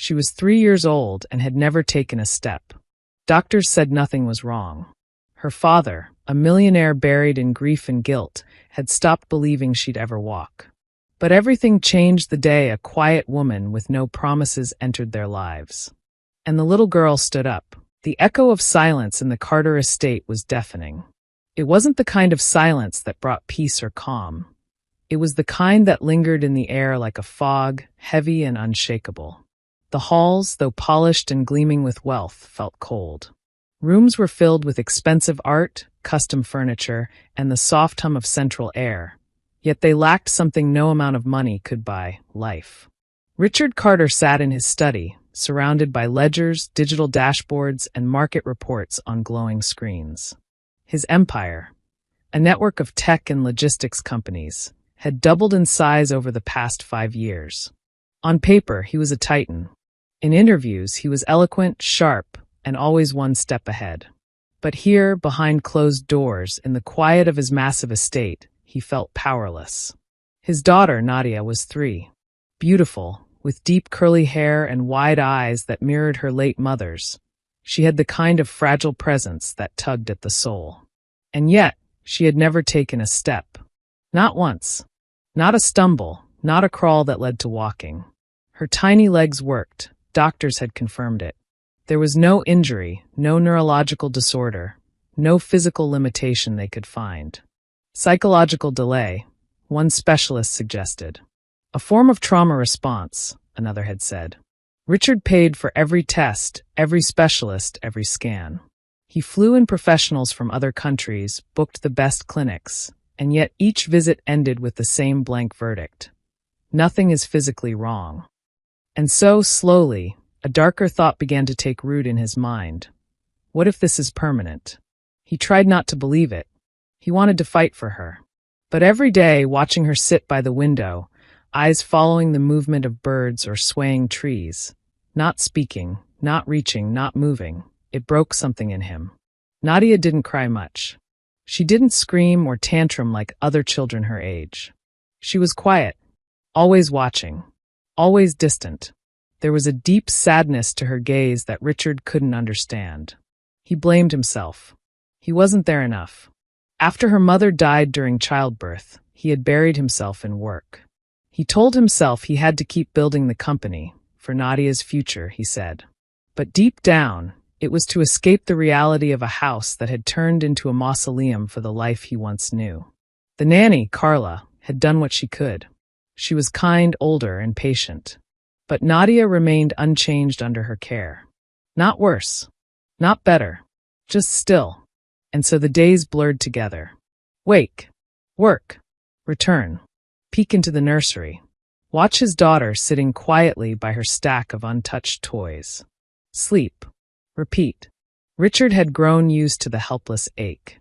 She was 3 years old and had never taken a step. Doctors said nothing was wrong. Her father, a millionaire buried in grief and guilt, had stopped believing she'd ever walk. But everything changed the day a quiet woman with no promises entered their lives. And the little girl stood up. The echo of silence in the Carter estate was deafening. It wasn't the kind of silence that brought peace or calm. It was the kind that lingered in the air like a fog, heavy and unshakable. The halls, though polished and gleaming with wealth, felt cold. Rooms were filled with expensive art, custom furniture, and the soft hum of central air. Yet they lacked something no amount of money could buy: life. Richard Carter sat in his study, surrounded by ledgers, digital dashboards, and market reports on glowing screens. His empire, a network of tech and logistics companies, had doubled in size over the past 5 years. On paper, he was a titan. In interviews, he was eloquent, sharp, and always one step ahead. But here, behind closed doors, in the quiet of his massive estate, he felt powerless. His daughter, Nadia, was 3. Beautiful, with deep curly hair and wide eyes that mirrored her late mother's. She had the kind of fragile presence that tugged at the soul. And yet, she had never taken a step. Not once. Not a stumble, not a crawl that led to walking. Her tiny legs worked. Doctors had confirmed it. There was no injury, no neurological disorder, no physical limitation they could find. Psychological delay, one specialist suggested. A form of trauma response, another had said. Richard paid for every test, every specialist, every scan. He flew in professionals from other countries, booked the best clinics, and yet each visit ended with the same blank verdict. Nothing is physically wrong. And so, slowly, a darker thought began to take root in his mind. What if this is permanent? He tried not to believe it. He wanted to fight for her. But every day, watching her sit by the window, eyes following the movement of birds or swaying trees, not speaking, not reaching, not moving, it broke something in him. Nadia didn't cry much. She didn't scream or tantrum like other children her age. She was quiet, always watching. Always distant. There was a deep sadness to her gaze that Richard couldn't understand. He blamed himself. He wasn't there enough. After her mother died during childbirth, he had buried himself in work. He told himself he had to keep building the company, for Nadia's future, he said. But deep down, it was to escape the reality of a house that had turned into a mausoleum for the life he once knew. The nanny, Carla, had done what she could. She was kind, older, and patient. But Nadia remained unchanged under her care. Not worse. Not better. Just still. And so the days blurred together. Wake. Work. Return. Peek into the nursery. Watch his daughter sitting quietly by her stack of untouched toys. Sleep. Repeat. Richard had grown used to the helpless ache.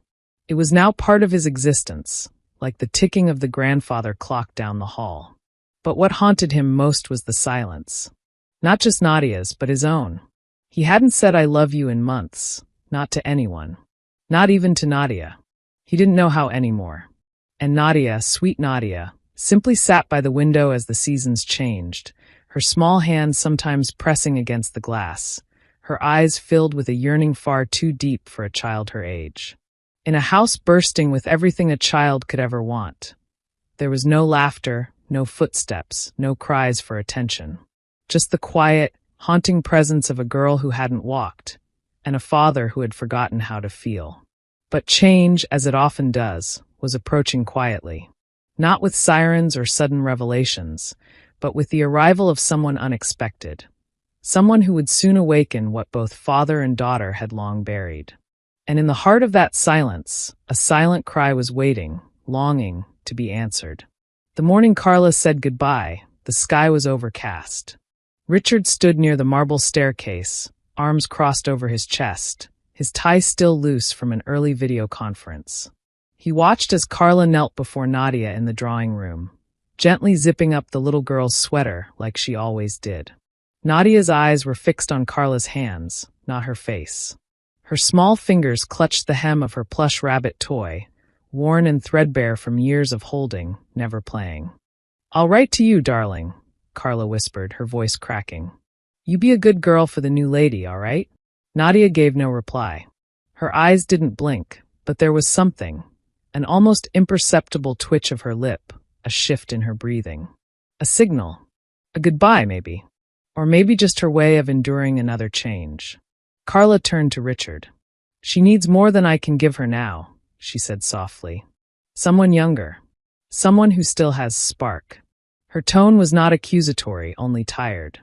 It was now part of his existence, like the ticking of the grandfather clock down the hall. But what haunted him most was the silence. Not just Nadia's, but his own. He hadn't said "I love you" in months, not to anyone. Not even to Nadia. He didn't know how anymore. And Nadia, sweet Nadia, simply sat by the window as the seasons changed, her small hands sometimes pressing against the glass, her eyes filled with a yearning far too deep for a child her age. In a house bursting with everything a child could ever want. There was no laughter, no footsteps, no cries for attention. Just the quiet, haunting presence of a girl who hadn't walked, and a father who had forgotten how to feel. But change, as it often does, was approaching quietly. Not with sirens or sudden revelations, but with the arrival of someone unexpected. Someone who would soon awaken what both father and daughter had long buried. And in the heart of that silence, a silent cry was waiting, longing to be answered. The morning Carla said goodbye, the sky was overcast. Richard stood near the marble staircase, arms crossed over his chest, his tie still loose from an early video conference. He watched as Carla knelt before Nadia in the drawing room, gently zipping up the little girl's sweater like she always did. Nadia's eyes were fixed on Carla's hands, not her face. Her small fingers clutched the hem of her plush rabbit toy, worn and threadbare from years of holding, never playing. "I'll write to you, darling," Carla whispered, her voice cracking. You be a good girl for the new lady, all right? Nadia gave no reply. Her eyes didn't blink, but there was something, an almost imperceptible twitch of her lip, a shift in her breathing. A signal. A goodbye, maybe. Or maybe just her way of enduring another change. Carla turned to Richard. She needs more than I can give her now, she said softly. Someone younger. Someone who still has spark. Her tone was not accusatory, only tired.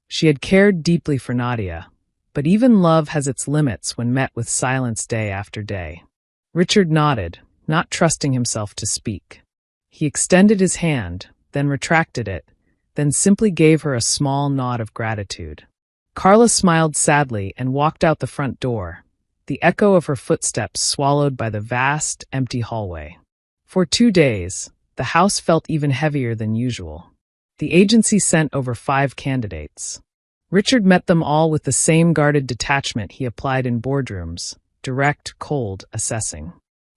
She had cared deeply for Nadia, but even love has its limits when met with silence day after day. Richard nodded, not trusting himself to speak. He extended his hand, then retracted it, then simply gave her a small nod of gratitude. Carla smiled sadly and walked out the front door, the echo of her footsteps swallowed by the vast, empty hallway. For 2 days, the house felt even heavier than usual. The agency sent over 5 candidates. Richard met them all with the same guarded detachment he applied in boardrooms, direct, cold, assessing.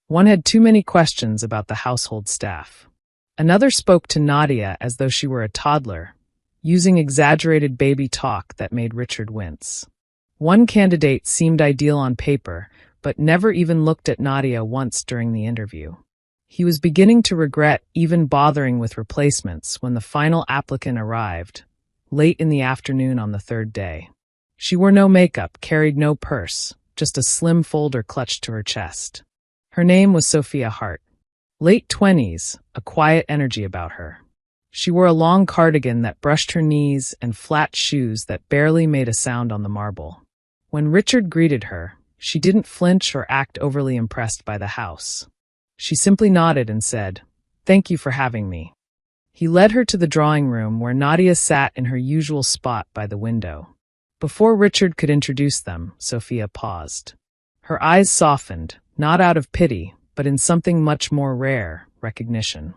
One had too many questions about the household staff. Another spoke to Nadia as though she were a toddler, using exaggerated baby talk that made Richard wince. One candidate seemed ideal on paper, but never even looked at Nadia once during the interview. He was beginning to regret even bothering with replacements when the final applicant arrived, late in the afternoon on the 3rd day. She wore no makeup, carried no purse, just a slim folder clutched to her chest. Her name was Sophia Hart. Late 20s, a quiet energy about her. She wore a long cardigan that brushed her knees and flat shoes that barely made a sound on the marble. When Richard greeted her, she didn't flinch or act overly impressed by the house. She simply nodded and said, "Thank you for having me." He led her to the drawing room where Nadia sat in her usual spot by the window. Before Richard could introduce them, Sophia paused. Her eyes softened, not out of pity, but in something much more rare, recognition.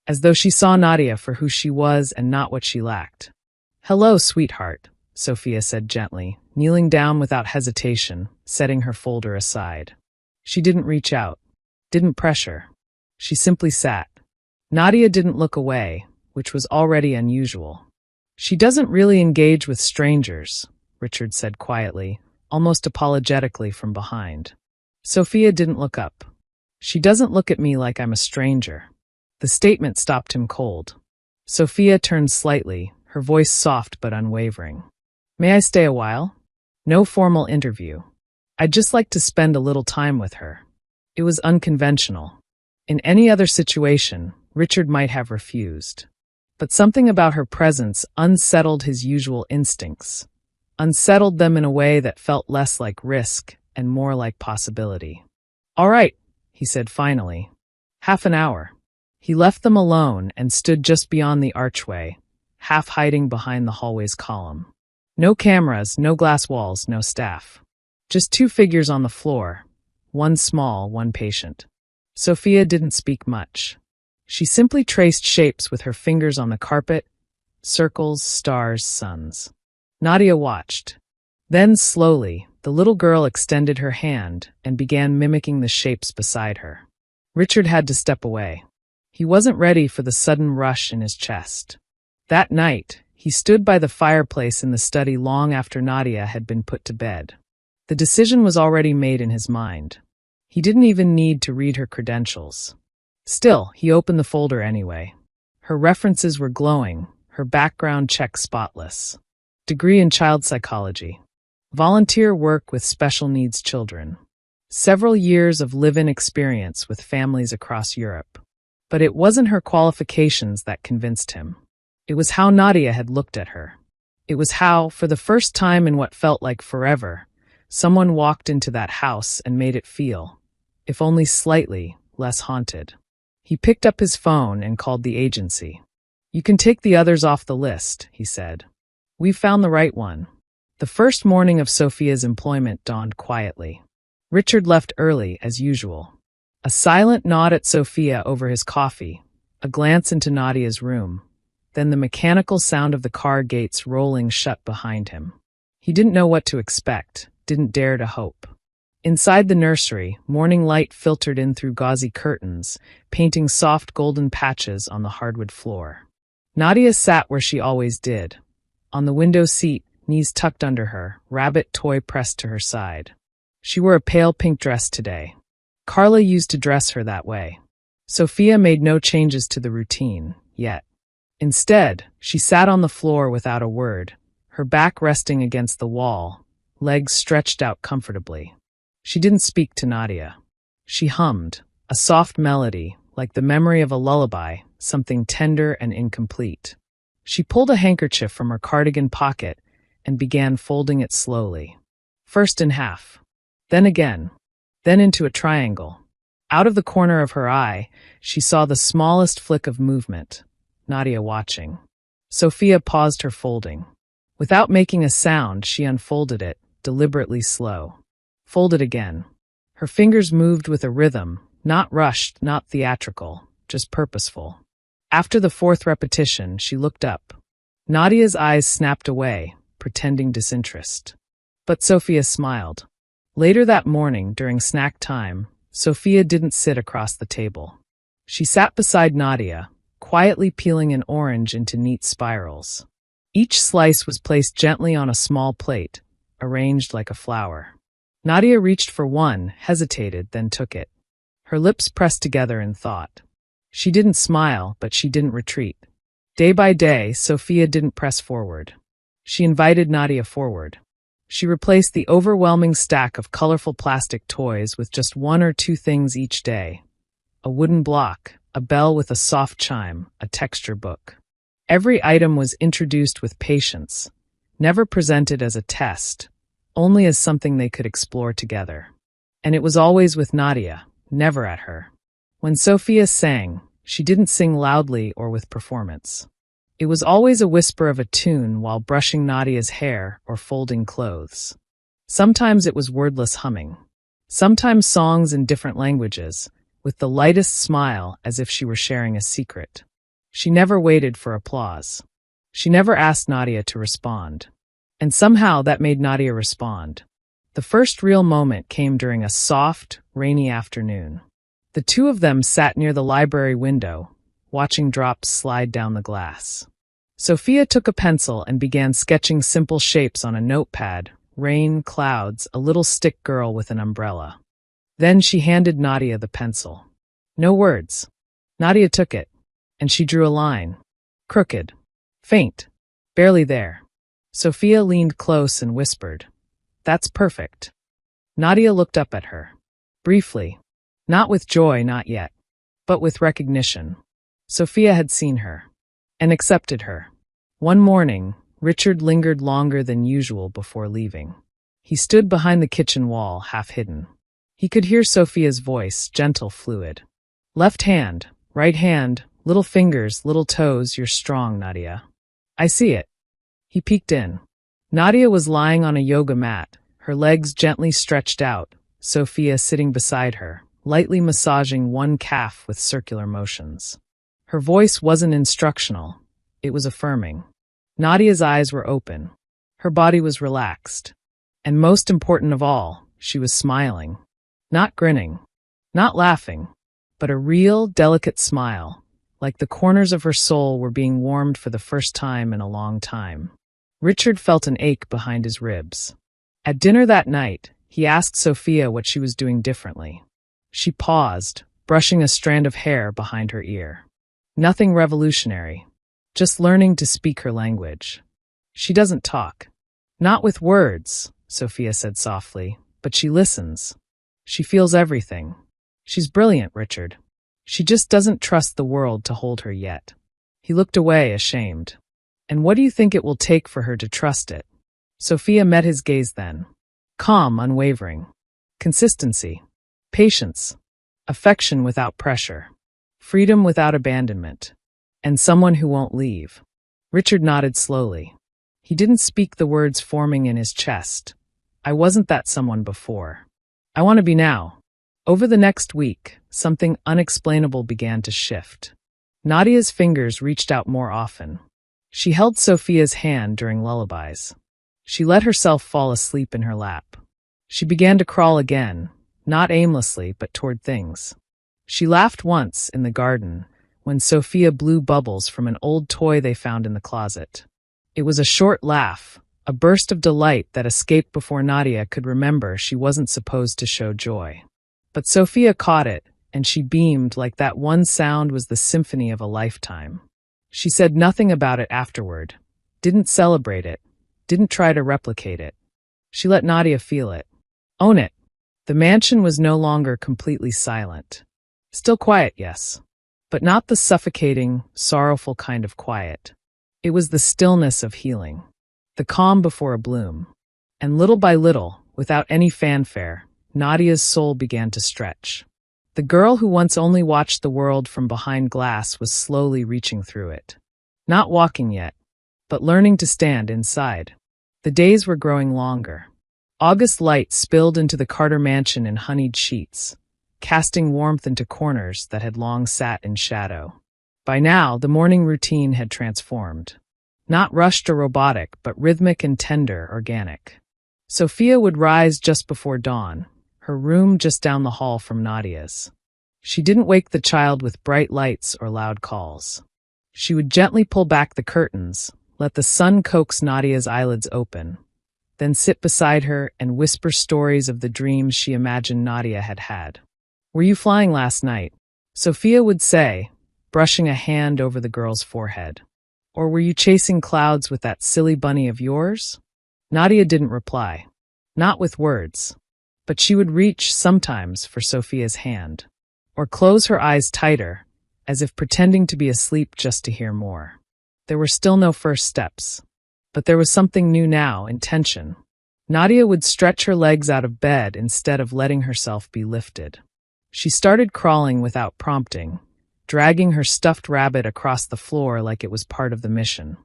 As though she saw Nadia for who she was and not what she lacked. "Hello, sweetheart," Sophia said gently, kneeling down without hesitation, setting her folder aside. She didn't reach out, didn't pressure. She simply sat. Nadia didn't look away, which was already unusual. "She doesn't really engage with strangers," Richard said quietly, almost apologetically from behind. Sophia didn't look up. "She doesn't look at me like I'm a stranger." The statement stopped him cold. Sophia turned slightly, her voice soft but unwavering. "May I stay a while?" No formal interview. "I'd just like to spend a little time with her." It was unconventional. In any other situation, Richard might have refused. But something about her presence unsettled his usual instincts, unsettled them in a way that felt less like risk and more like possibility. "All right," he said finally. "Half an hour." He left them alone and stood just beyond the archway, half hiding behind the hallway's column. No cameras, no glass walls, no staff. Just 2 figures on the floor, one small, one patient. Sophia didn't speak much. She simply traced shapes with her fingers on the carpet, circles, stars, suns. Nadia watched. Then, slowly, the little girl extended her hand and began mimicking the shapes beside her. Richard had to step away. He wasn't ready for the sudden rush in his chest. That night, he stood by the fireplace in the study long after Nadia had been put to bed. The decision was already made in his mind. He didn't even need to read her credentials. Still, he opened the folder anyway. Her references were glowing, her background check spotless. Degree in child psychology. Volunteer work with special needs children. Several years of live-in experience with families across Europe. But it wasn't her qualifications that convinced him. It was how Nadia had looked at her. It was how, for the first time in what felt like forever, someone walked into that house and made it feel, if only slightly, less haunted. He picked up his phone and called the agency. "You can take the others off the list," he said. "We've found the right one." The first morning of Sophia's employment dawned quietly. Richard left early, as usual. A silent nod at Sophia over his coffee, a glance into Nadia's room, then the mechanical sound of the car gates rolling shut behind him. He didn't know what to expect, didn't dare to hope. Inside the nursery, morning light filtered in through gauzy curtains, painting soft golden patches on the hardwood floor. Nadia sat where she always did, on the window seat, knees tucked under her, rabbit toy pressed to her side. She wore a pale pink dress today. Carla used to dress her that way. Sophia made no changes to the routine, yet. Instead, she sat on the floor without a word, her back resting against the wall, legs stretched out comfortably. She didn't speak to Nadia. She hummed, a soft melody, like the memory of a lullaby, something tender and incomplete. She pulled a handkerchief from her cardigan pocket and began folding it slowly. First in half, then again, then into a triangle. Out of the corner of her eye, she saw the smallest flick of movement, Nadia watching. Sophia paused her folding. Without making a sound, she unfolded it, deliberately slow. Folded again. Her fingers moved with a rhythm, not rushed, not theatrical, just purposeful. After the fourth repetition, she looked up. Nadia's eyes snapped away, pretending disinterest. But Sophia smiled. Later that morning, during snack time, Sophia didn't sit across the table. She sat beside Nadia, quietly peeling an orange into neat spirals. Each slice was placed gently on a small plate, arranged like a flower. Nadia reached for one, hesitated, then took it. Her lips pressed together in thought. She didn't smile, but she didn't retreat. Day by day, Sophia didn't press forward. She invited Nadia forward. She replaced the overwhelming stack of colorful plastic toys with just one or two things each day. A wooden block, a bell with a soft chime, a texture book. Every item was introduced with patience, never presented as a test, only as something they could explore together. And it was always with Nadia, never at her. When Sophia sang, she didn't sing loudly or with performance. It was always a whisper of a tune while brushing Nadia's hair or folding clothes. Sometimes it was wordless humming. Sometimes songs in different languages, with the lightest smile as if she were sharing a secret. She never waited for applause. She never asked Nadia to respond. And somehow that made Nadia respond. The first real moment came during a soft, rainy afternoon. The two of them sat near the library window, watching drops slide down the glass. Sophia took a pencil and began sketching simple shapes on a notepad: rain, clouds, a little stick girl with an umbrella. Then she handed Nadia the pencil. No words. Nadia took it, and she drew a line. Crooked. Faint. Barely there. Sophia leaned close and whispered, "That's perfect." Nadia looked up at her. Briefly. Not with joy, not yet. But with recognition. Sophia had seen her. And accepted her. One morning, Richard lingered longer than usual before leaving. He stood behind the kitchen wall, half hidden. He could hear Sophia's voice, gentle, fluid. Left hand, right hand, little fingers, little toes, you're strong, Nadia. I see it. He peeked in. Nadia was lying on a yoga mat, her legs gently stretched out, Sophia sitting beside her, lightly massaging one calf with circular motions. Her voice wasn't instructional, it was affirming. Nadia's eyes were open. Her body was relaxed. And most important of all, she was smiling. Not grinning. Not laughing. But a real, delicate smile, like the corners of her soul were being warmed for the first time in a long time. Richard felt an ache behind his ribs. At dinner that night, he asked Sophia what she was doing differently. She paused, brushing a strand of hair behind her ear. Nothing revolutionary. Just learning to speak her language. She doesn't talk. Not with words, Sophia said softly, but she listens. She feels everything. She's brilliant, Richard. She just doesn't trust the world to hold her yet. He looked away, ashamed. And what do you think it will take for her to trust it? Sophia met his gaze then. Calm, unwavering. Consistency. Patience. Affection without pressure. Freedom without abandonment. And someone who won't leave. Richard nodded slowly. He didn't speak the words forming in his chest. I wasn't that someone before. I want to be now. Over the next week, something unexplainable began to shift. Nadia's fingers reached out more often. She held Sophia's hand during lullabies. She let herself fall asleep in her lap. She began to crawl again, not aimlessly but toward things. She laughed once in the garden when Sophia blew bubbles from an old toy they found in the closet. It was a short laugh, a burst of delight that escaped before Nadia could remember she wasn't supposed to show joy. But Sophia caught it, and she beamed like that one sound was the symphony of a lifetime. She said nothing about it afterward, didn't celebrate it, didn't try to replicate it. She let Nadia feel it. Own it. The mansion was no longer completely silent. Still quiet, yes, but not the suffocating, sorrowful kind of quiet. It was the stillness of healing, the calm before a bloom. And little by little, without any fanfare, Nadia's soul began to stretch. The girl who once only watched the world from behind glass was slowly reaching through it. Not walking yet, but learning to stand inside. The days were growing longer. August light spilled into the Carter mansion in honeyed sheets, casting warmth into corners that had long sat in shadow. By now, the morning routine had transformed. Not rushed or robotic, but rhythmic and tender, organic. Sophia would rise just before dawn, her room just down the hall from Nadia's. She didn't wake the child with bright lights or loud calls. She would gently pull back the curtains, let the sun coax Nadia's eyelids open, then sit beside her and whisper stories of the dreams she imagined Nadia had had. "Were you flying last night?" Sophia would say, brushing a hand over the girl's forehead. "Or were you chasing clouds with that silly bunny of yours?" Nadia didn't reply. Not with words. But she would reach, sometimes, for Sophia's hand. Or close her eyes tighter, as if pretending to be asleep just to hear more. There were still no first steps. But there was something new now, intention. Nadia would stretch her legs out of bed instead of letting herself be lifted. She started crawling without prompting, dragging her stuffed rabbit across the floor like it was part of the mission.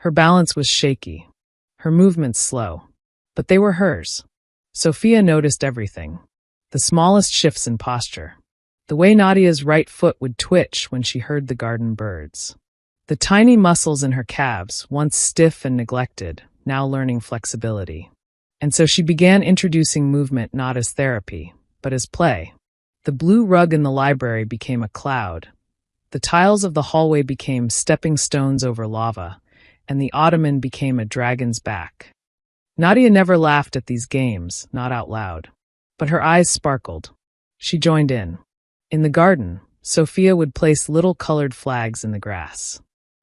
Her balance was shaky, her movements slow, but they were hers. Sophia noticed everything. The smallest shifts in posture. The way Nadia's right foot would twitch when she heard the garden birds. The tiny muscles in her calves, once stiff and neglected, now learning flexibility. And so she began introducing movement not as therapy, but as play. The blue rug in the library became a cloud. The tiles of the hallway became stepping stones over lava, and the ottoman became a dragon's back. Nadia never laughed at these games, not out loud. But her eyes sparkled. She joined in. In the garden, Sophia would place little colored flags in the grass.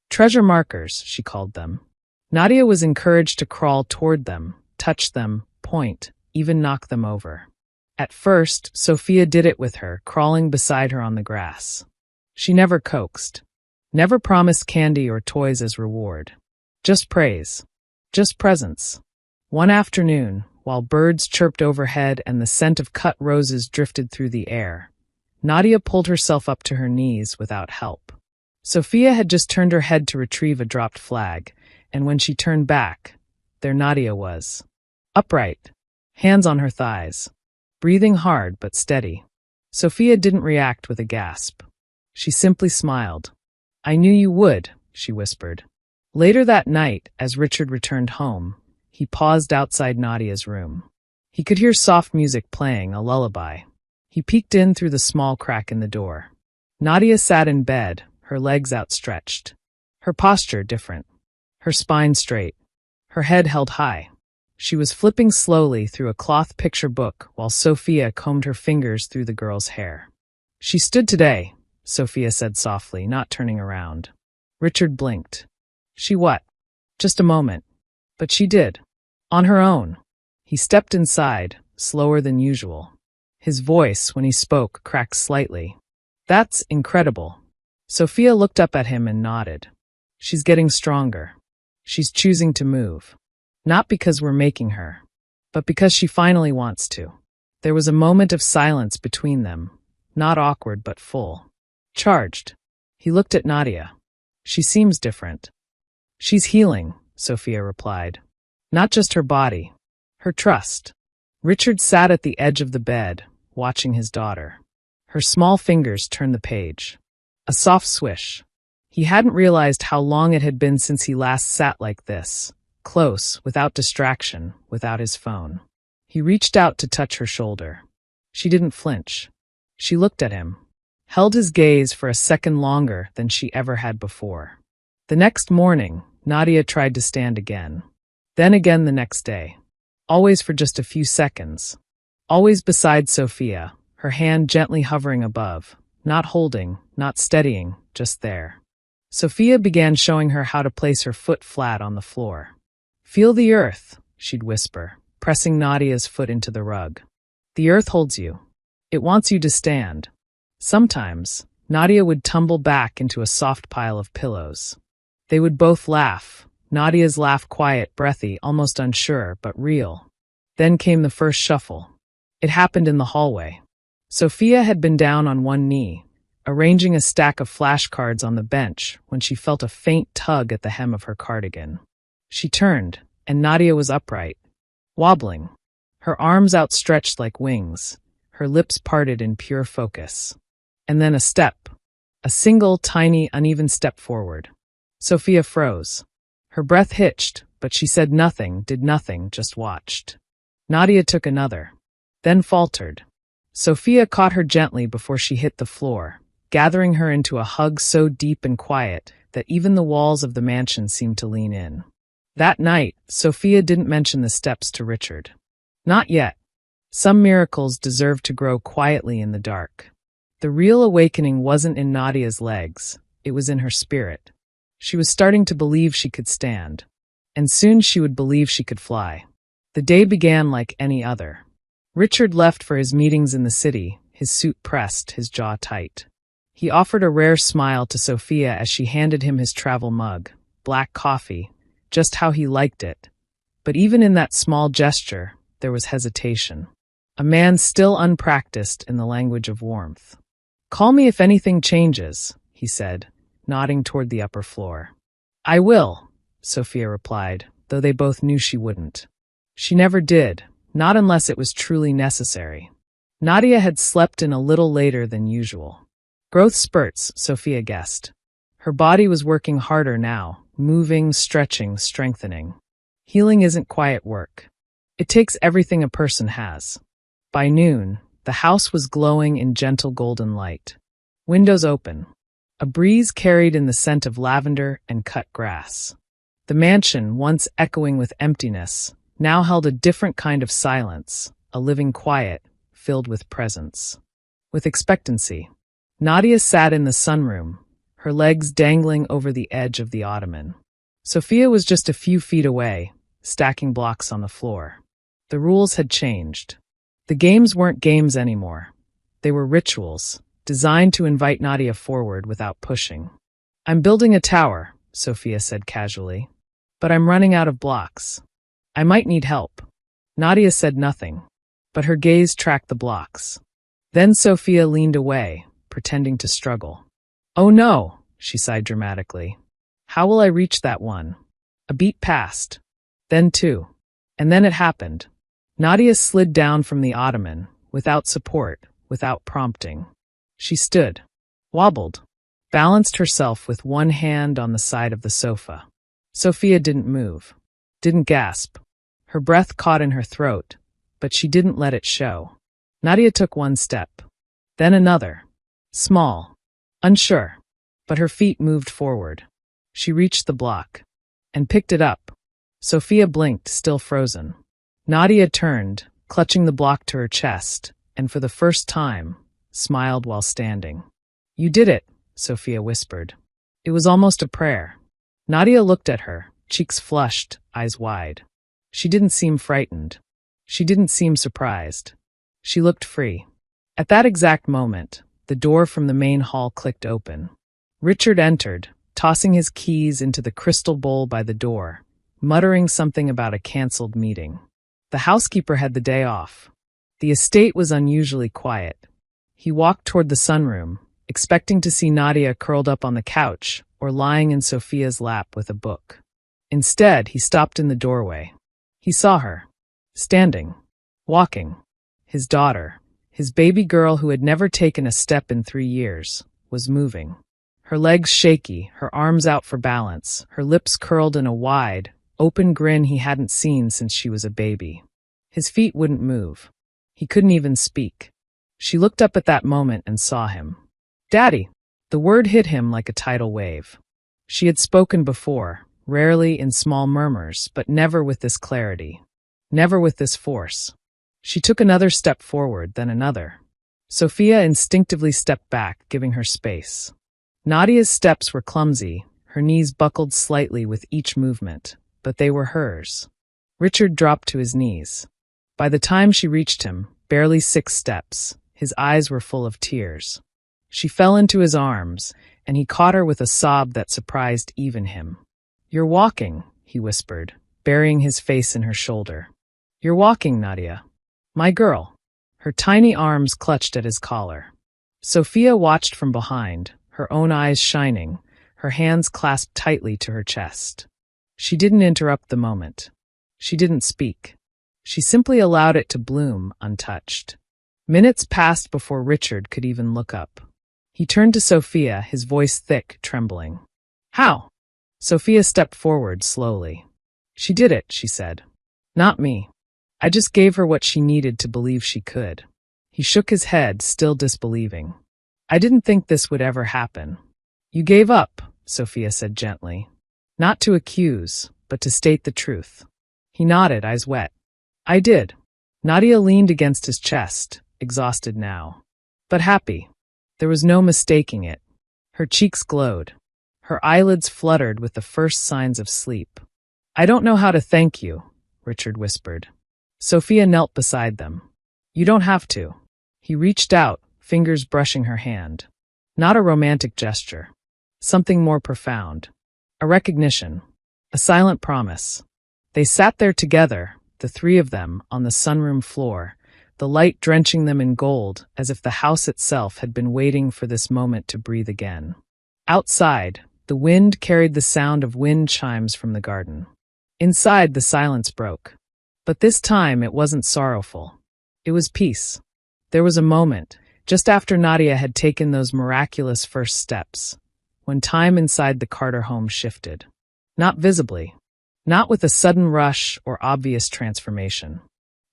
Treasure markers, she called them. Nadia was encouraged to crawl toward them, touch them, point, even knock them over. At first, Sophia did it with her, crawling beside her on the grass. She never coaxed. Never promised candy or toys as reward. Just praise. Just presence. One afternoon, while birds chirped overhead and the scent of cut roses drifted through the air, Nadia pulled herself up to her knees without help. Sophia had just turned her head to retrieve a dropped flag, and when she turned back, there Nadia was. Upright, hands on her thighs, breathing hard but steady. Sophia didn't react with a gasp. She simply smiled. "I knew you would," she whispered. Later that night, as Richard returned home, he paused outside Nadia's room. He could hear soft music playing, a lullaby. He peeked in through the small crack in the door. Nadia sat in bed, her legs outstretched. Her posture different. Her spine straight. Her head held high. She was flipping slowly through a cloth picture book while Sophia combed her fingers through the girl's hair. "She stood today," Sophia said softly, not turning around. Richard blinked. "She what?" "Just a moment." But she did. On her own. He stepped inside, slower than usual. His voice, when he spoke, cracked slightly. "That's incredible." Sophia looked up at him and nodded. "She's getting stronger. She's choosing to move. Not because we're making her, but because she finally wants to." There was a moment of silence between them, not awkward but full. Charged. He looked at Nadia. "She seems different." "She's healing," Sophia replied. "Not just her body, her trust." Richard sat at the edge of the bed, watching his daughter. Her small fingers turned the page. A soft swish. He hadn't realized how long it had been since he last sat like this, close, without distraction, without his phone. He reached out to touch her shoulder. She didn't flinch. She looked at him, held his gaze for a second longer than she ever had before. The next morning, Nadia tried to stand again. Then again the next day. Always for just a few seconds. Always beside Sophia, her hand gently hovering above, not holding, not steadying, just there. Sophia began showing her how to place her foot flat on the floor. Feel the earth, she'd whisper, pressing Nadia's foot into the rug. The earth holds you. It wants you to stand. Sometimes, Nadia would tumble back into a soft pile of pillows. They would both laugh, Nadia's laugh quiet, breathy, almost unsure, but real. Then came the first shuffle. It happened in the hallway. Sophia had been down on one knee, arranging a stack of flashcards on the bench when she felt a faint tug at the hem of her cardigan. She turned, and Nadia was upright, wobbling, her arms outstretched like wings, her lips parted in pure focus. And then a step, a single, tiny, uneven step forward. Sophia froze. Her breath hitched, but she said nothing, did nothing, just watched. Nadia took another, then faltered. Sophia caught her gently before she hit the floor, gathering her into a hug so deep and quiet that even the walls of the mansion seemed to lean in. That night, Sophia didn't mention the steps to Richard. Not yet. Some miracles deserved to grow quietly in the dark. The real awakening wasn't in Nadia's legs, it was in her spirit. She was starting to believe she could stand. And soon she would believe she could fly. The day began like any other. Richard left for his meetings in the city, his suit pressed, his jaw tight. He offered a rare smile to Sophia as she handed him his travel mug, black coffee, just how he liked it. But even in that small gesture, there was hesitation. A man still unpracticed in the language of warmth. "Call me if anything changes," he said, nodding toward the upper floor. "I will," Sophia replied, though they both knew she wouldn't. She never did, not unless it was truly necessary. Nadia had slept in a little later than usual. Growth spurts, Sophia guessed. Her body was working harder now, moving, stretching, strengthening. Healing isn't quiet work. It takes everything a person has. By noon, the house was glowing in gentle golden light. Windows open. A breeze carried in the scent of lavender and cut grass. The mansion, once echoing with emptiness, now held a different kind of silence, a living quiet, filled with presence. With expectancy. Nadia sat in the sunroom, her legs dangling over the edge of the ottoman. Sophia was just a few feet away, stacking blocks on the floor. The rules had changed. The games weren't games anymore. They were rituals, designed to invite Nadia forward without pushing. "I'm building a tower," Sophia said casually. "But I'm running out of blocks. I might need help." Nadia said nothing, but her gaze tracked the blocks. Then Sophia leaned away, pretending to struggle. "Oh no," she sighed dramatically. "How will I reach that one?" A beat passed. Then two. And then it happened. Nadia slid down from the ottoman, without support, without prompting. She stood, wobbled, balanced herself with one hand on the side of the sofa. Sophia didn't move, didn't gasp. Her breath caught in her throat, but she didn't let it show. Nadia took one step, then another, small, unsure, but her feet moved forward. She reached the block, and picked it up. Sophia blinked, still frozen. Nadia turned, clutching the block to her chest, and for the first time, smiled while standing. "You did it," Sophia whispered. It was almost a prayer. Nadia looked at her, cheeks flushed, eyes wide. She didn't seem frightened. She didn't seem surprised. She looked free. At that exact moment, the door from the main hall clicked open. Richard entered, tossing his keys into the crystal bowl by the door, muttering something about a canceled meeting. The housekeeper had the day off. The estate was unusually quiet. He walked toward the sunroom, expecting to see Nadia curled up on the couch or lying in Sophia's lap with a book. Instead, he stopped in the doorway. He saw her, standing, walking. His daughter, his baby girl who had never taken a step in 3 years, was moving. Her legs shaky, her arms out for balance, her lips curled in a wide, open grin he hadn't seen since she was a baby. His feet wouldn't move. He couldn't even speak. She looked up at that moment and saw him. "Daddy!" The word hit him like a tidal wave. She had spoken before, rarely in small murmurs, but never with this clarity. Never with this force. She took another step forward, then another. Sophia instinctively stepped back, giving her space. Nadia's steps were clumsy, her knees buckled slightly with each movement, but they were hers. Richard dropped to his knees. By the time she reached him, barely 6 steps, his eyes were full of tears. She fell into his arms, and he caught her with a sob that surprised even him. "You're walking," he whispered, burying his face in her shoulder. "You're walking, Nadia. My girl." Her tiny arms clutched at his collar. Sophia watched from behind, her own eyes shining, her hands clasped tightly to her chest. She didn't interrupt the moment. She didn't speak. She simply allowed it to bloom untouched. Minutes passed before Richard could even look up. He turned to Sophia, his voice thick, trembling. "How?" Sophia stepped forward slowly. "She did it," she said. "Not me. I just gave her what she needed to believe she could." He shook his head, still disbelieving. "I didn't think this would ever happen." "You gave up," Sophia said gently. "Not to accuse, but to state the truth." He nodded, eyes wet. "I did." Nadia leaned against his chest, exhausted now, but happy. There was no mistaking it. Her cheeks glowed. Her eyelids fluttered with the first signs of sleep. "I don't know how to thank you," Richard whispered. Sophia knelt beside them. "You don't have to." He reached out, fingers brushing her hand. Not a romantic gesture. Something more profound. A recognition. A silent promise. They sat there together, the 3 of them, on the sunroom floor, the light drenching them in gold, as if the house itself had been waiting for this moment to breathe again. Outside, the wind carried the sound of wind chimes from the garden. Inside, the silence broke. But this time it wasn't sorrowful. It was peace. There was a moment, just after Nadia had taken those miraculous first steps, when time inside the Carter home shifted. Not visibly. Not with a sudden rush or obvious transformation.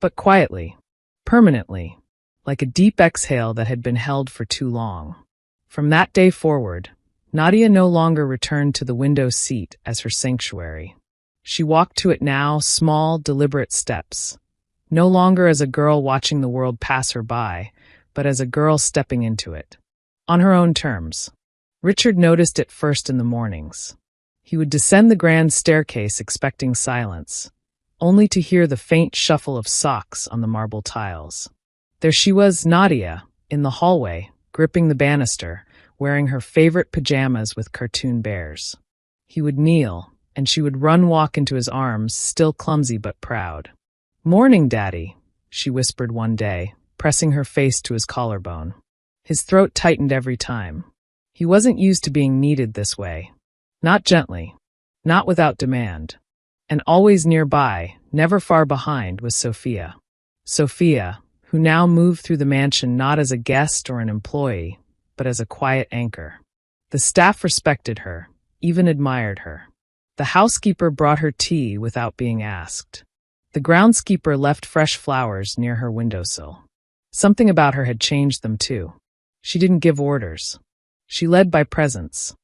But quietly. Permanently. Like a deep exhale that had been held for too long. From that day forward, Nadia no longer returned to the window seat as her sanctuary. She walked to it now, small, deliberate steps. No longer as a girl watching the world pass her by, but as a girl stepping into it. On her own terms. Richard noticed it first in the mornings. He would descend the grand staircase expecting silence, only to hear the faint shuffle of socks on the marble tiles. There she was, Nadia, in the hallway, gripping the banister, wearing her favorite pajamas with cartoon bears. He would kneel, and she would walk into his arms, still clumsy but proud. "Morning, Daddy," she whispered one day, pressing her face to his collarbone. His throat tightened every time. He wasn't used to being needed this way. Not gently. Not without demand. And always nearby, never far behind, was Sophia. Sophia, who now moved through the mansion not as a guest or an employee, but as a quiet anchor. The staff respected her, even admired her. The housekeeper brought her tea without being asked. The groundskeeper left fresh flowers near her windowsill. Something about her had changed them too. She didn't give orders. She led by presence.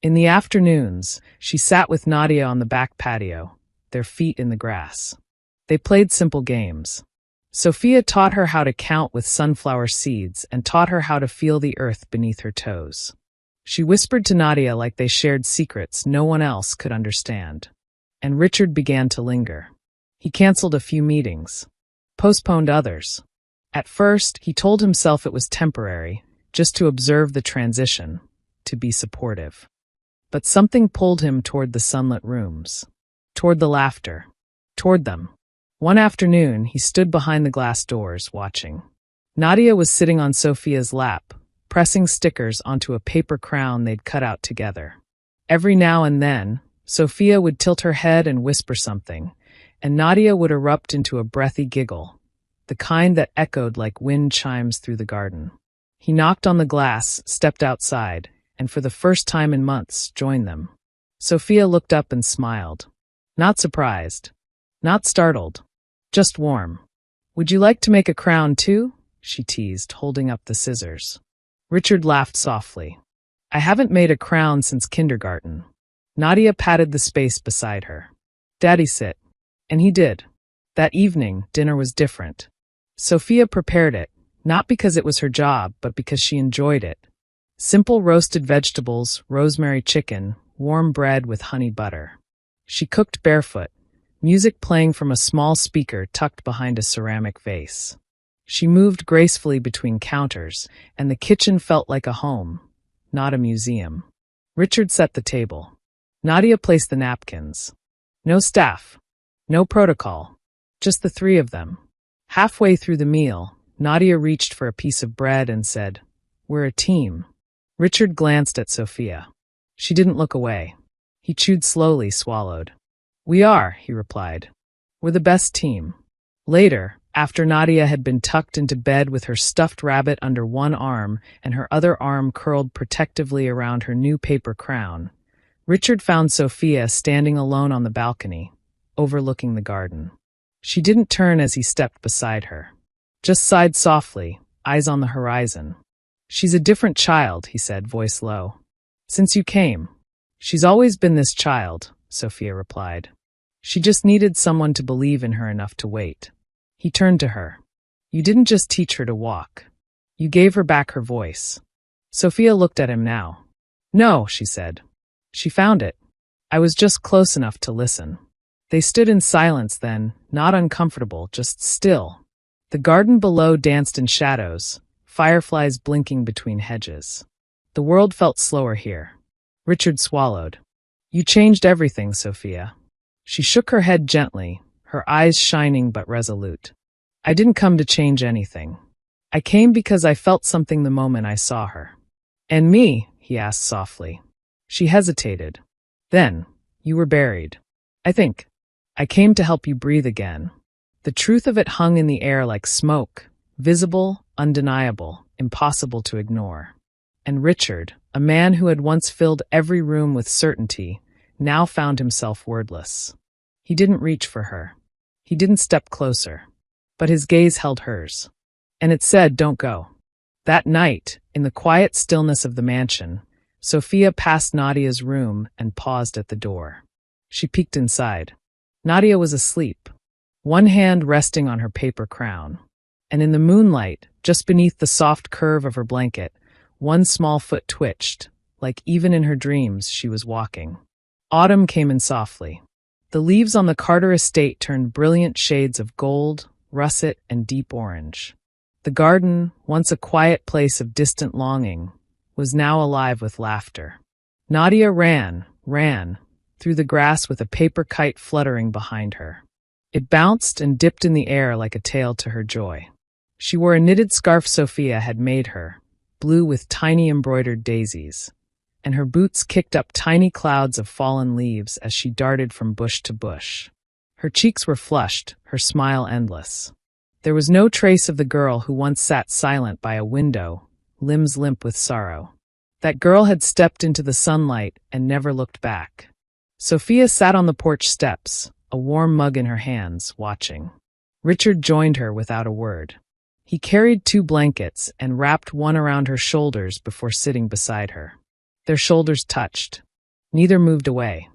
In the afternoons, she sat with Nadia on the back patio, their feet in the grass. They played simple games. Sophia taught her how to count with sunflower seeds and taught her how to feel the earth beneath her toes. She whispered to Nadia like they shared secrets no one else could understand. And Richard began to linger. He canceled a few meetings. Postponed others. At first, he told himself it was temporary, just to observe the transition, to be supportive. But something pulled him toward the sunlit rooms. Toward the laughter. Toward them. One afternoon, he stood behind the glass doors, watching. Nadia was sitting on Sophia's lap, pressing stickers onto a paper crown they'd cut out together. Every now and then, Sophia would tilt her head and whisper something, and Nadia would erupt into a breathy giggle, the kind that echoed like wind chimes through the garden. He knocked on the glass, stepped outside, and for the first time in months, joined them. Sophia looked up and smiled. Not surprised. Not startled. Just warm. "Would you like to make a crown too?" she teased, holding up the scissors. Richard laughed softly. "I haven't made a crown since kindergarten." Nadia patted the space beside her. "Daddy, sit." And he did. That evening, dinner was different. Sophia prepared it, not because it was her job, but because she enjoyed it. Simple roasted vegetables, rosemary chicken, warm bread with honey butter. She cooked barefoot, music playing from a small speaker tucked behind a ceramic vase. She moved gracefully between counters, and the kitchen felt like a home, not a museum. Richard set the table. Nadia placed the napkins. No staff. No protocol. Just the three of them. Halfway through the meal, Nadia reached for a piece of bread and said, "We're a team." Richard glanced at Sophia. She didn't look away. He chewed slowly, swallowed. "We are," he replied. "We're the best team." Later, after Nadia had been tucked into bed with her stuffed rabbit under one arm and her other arm curled protectively around her new paper crown, Richard found Sophia standing alone on the balcony, overlooking the garden. She didn't turn as he stepped beside her. Just sighed softly, eyes on the horizon. "She's a different child," he said, voice low. "Since you came." "She's always been this child," Sophia replied. "She just needed someone to believe in her enough to wait." He turned to her. "You didn't just teach her to walk. You gave her back her voice." Sophia looked at him now. "No," she said. "She found it. I was just close enough to listen." They stood in silence then, not uncomfortable, just still. The garden below danced in shadows, fireflies blinking between hedges. The world felt slower here. Richard swallowed. "You changed everything, Sophia." She shook her head gently, her eyes shining but resolute. "I didn't come to change anything. I came because I felt something the moment I saw her." "And me?" he asked softly. She hesitated. "Then, you were buried. I think. I came to help you breathe again." The truth of it hung in the air like smoke, visible, undeniable, impossible to ignore. And Richard, a man who had once filled every room with certainty, now found himself wordless. He didn't reach for her. He didn't step closer. But his gaze held hers. And it said, "Don't go." That night, in the quiet stillness of the mansion, Sophia passed Nadia's room and paused at the door. She peeked inside. Nadia was asleep, one hand resting on her paper crown. And in the moonlight, just beneath the soft curve of her blanket, one small foot twitched, like even in her dreams she was walking. Autumn came in softly. The leaves on the Carter estate turned brilliant shades of gold, russet, and deep orange. The garden, once a quiet place of distant longing, was now alive with laughter. Nadia ran, through the grass with a paper kite fluttering behind her. It bounced and dipped in the air like a tail to her joy. She wore a knitted scarf Sophia had made her, blue with tiny embroidered daisies, and her boots kicked up tiny clouds of fallen leaves as she darted from bush to bush. Her cheeks were flushed, her smile endless. There was no trace of the girl who once sat silent by a window, limbs limp with sorrow. That girl had stepped into the sunlight and never looked back. Sophia sat on the porch steps, a warm mug in her hands, watching. Richard joined her without a word. He carried 2 blankets and wrapped one around her shoulders before sitting beside her. Their shoulders touched. Neither moved away.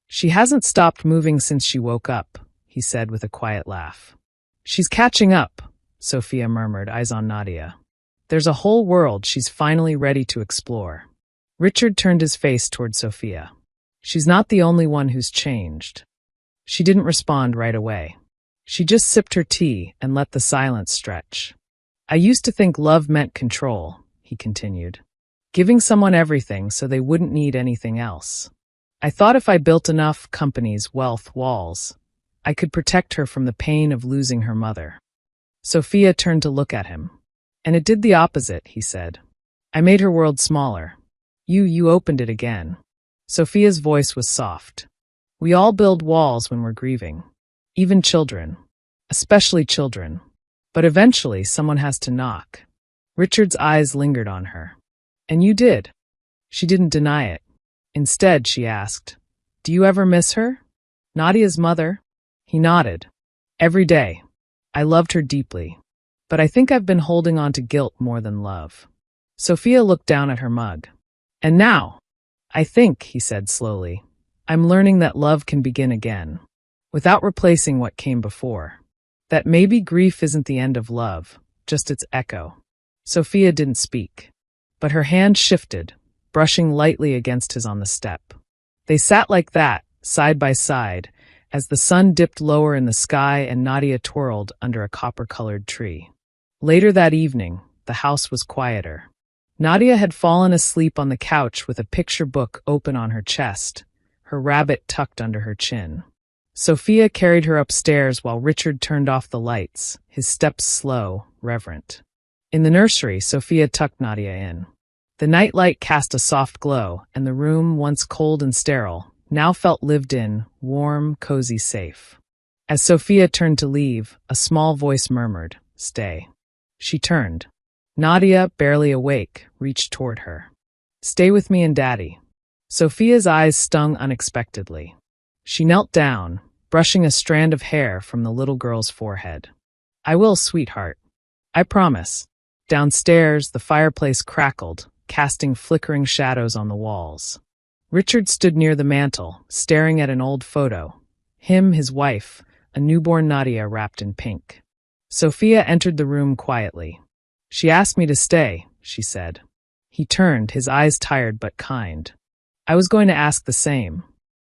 "She hasn't stopped moving since she woke up," he said with a quiet laugh. "She's catching up," Sophia murmured, eyes on Nadia. "There's a whole world she's finally ready to explore." Richard turned his face toward Sophia. "She's not the only one who's changed." She didn't respond right away. She just sipped her tea and let the silence stretch. "I used to think love meant control," he continued. "Giving someone everything so they wouldn't need anything else. I thought if I built enough companies, wealth, walls, I could protect her from the pain of losing her mother." Sophia turned to look at him. "And it did the opposite," he said. "I made her world smaller. You opened it again." Sophia's voice was soft. "We all build walls when we're grieving. Even children. Especially children. But eventually someone has to knock." Richard's eyes lingered on her. "And you did." She didn't deny it. Instead, she asked, "Do you ever miss her? Nadia's mother?" He nodded. "Every day. I loved her deeply. But I think I've been holding on to guilt more than love." Sophia looked down at her mug. "And now, I think," he said slowly, I'm learning that love can begin again, without replacing what came before. That maybe grief isn't the end of love, just its echo. Sophia didn't speak, but her hand shifted, brushing lightly against his on the step. They sat like that, side by side, as the sun dipped lower in the sky and Nadia twirled under a copper-colored tree. Later that evening, the house was quieter. Nadia had fallen asleep on the couch with a picture book open on her chest, her rabbit tucked under her chin. Sophia carried her upstairs while Richard turned off the lights, his steps slow, reverent. In the nursery, Sophia tucked Nadia in. The nightlight cast a soft glow, and the room, once cold and sterile, now felt lived in, warm, cozy, safe. As Sophia turned to leave, a small voice murmured, "Stay." She turned. Nadia, barely awake, reached toward her. "Stay with me and Daddy." Sophia's eyes stung unexpectedly. She knelt down, brushing a strand of hair from the little girl's forehead. "I will, sweetheart. I promise." Downstairs, the fireplace crackled, casting flickering shadows on the walls. Richard stood near the mantel, staring at an old photo. Him, his wife, a newborn Nadia wrapped in pink. Sophia entered the room quietly. "She asked me to stay," she said. He turned, his eyes tired but kind. "I was going to ask the same."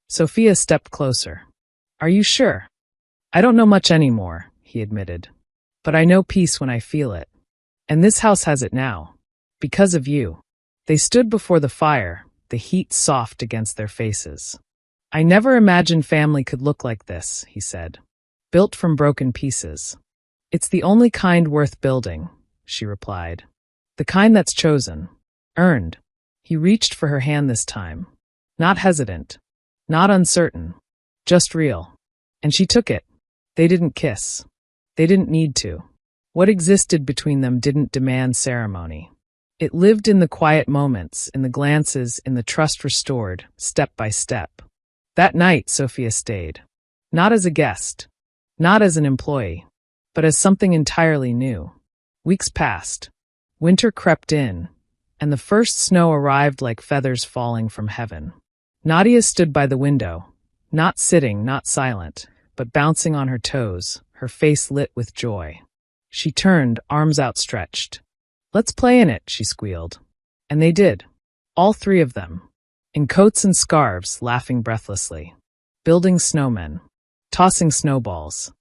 Sophia stepped closer. "Are you sure?" "I don't know much anymore," he admitted. "But I know peace when I feel it. And this house has it now. Because of you." They stood before the fire, the heat soft against their faces. "I never imagined family could look like this," he said. "Built from broken pieces." "It's the only kind worth building," she replied. "The kind that's chosen. Earned." He reached for her hand this time. Not hesitant. Not uncertain. Just real. And she took it. They didn't kiss. They didn't need to. What existed between them didn't demand ceremony. It lived in the quiet moments, in the glances, in the trust restored, step by step. That night, Sophia stayed. Not as a guest. Not as an employee. But as something entirely new. Weeks passed. Winter crept in, and the first snow arrived like feathers falling from heaven. Nadia stood by the window, not sitting, not silent, but bouncing on her toes, her face lit with joy. She turned, arms outstretched. "Let's play in it," she squealed. And they did. All three of them. In coats and scarves, laughing breathlessly. Building snowmen. Tossing snowballs.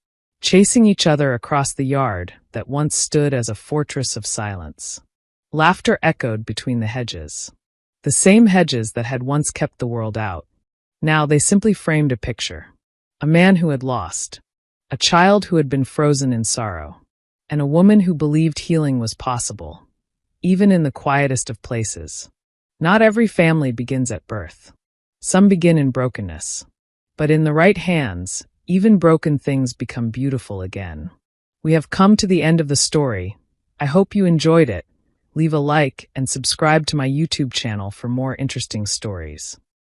Chasing each other across the yard that once stood as a fortress of silence. Laughter echoed between the hedges. The same hedges that had once kept the world out. Now they simply framed a picture. A man who had lost. A child who had been frozen in sorrow. And a woman who believed healing was possible, even in the quietest of places. Not every family begins at birth. Some begin in brokenness. But in the right hands, even broken things become beautiful again. We have come to the end of the story. I hope you enjoyed it. Leave a like and subscribe to my YouTube channel for more interesting stories.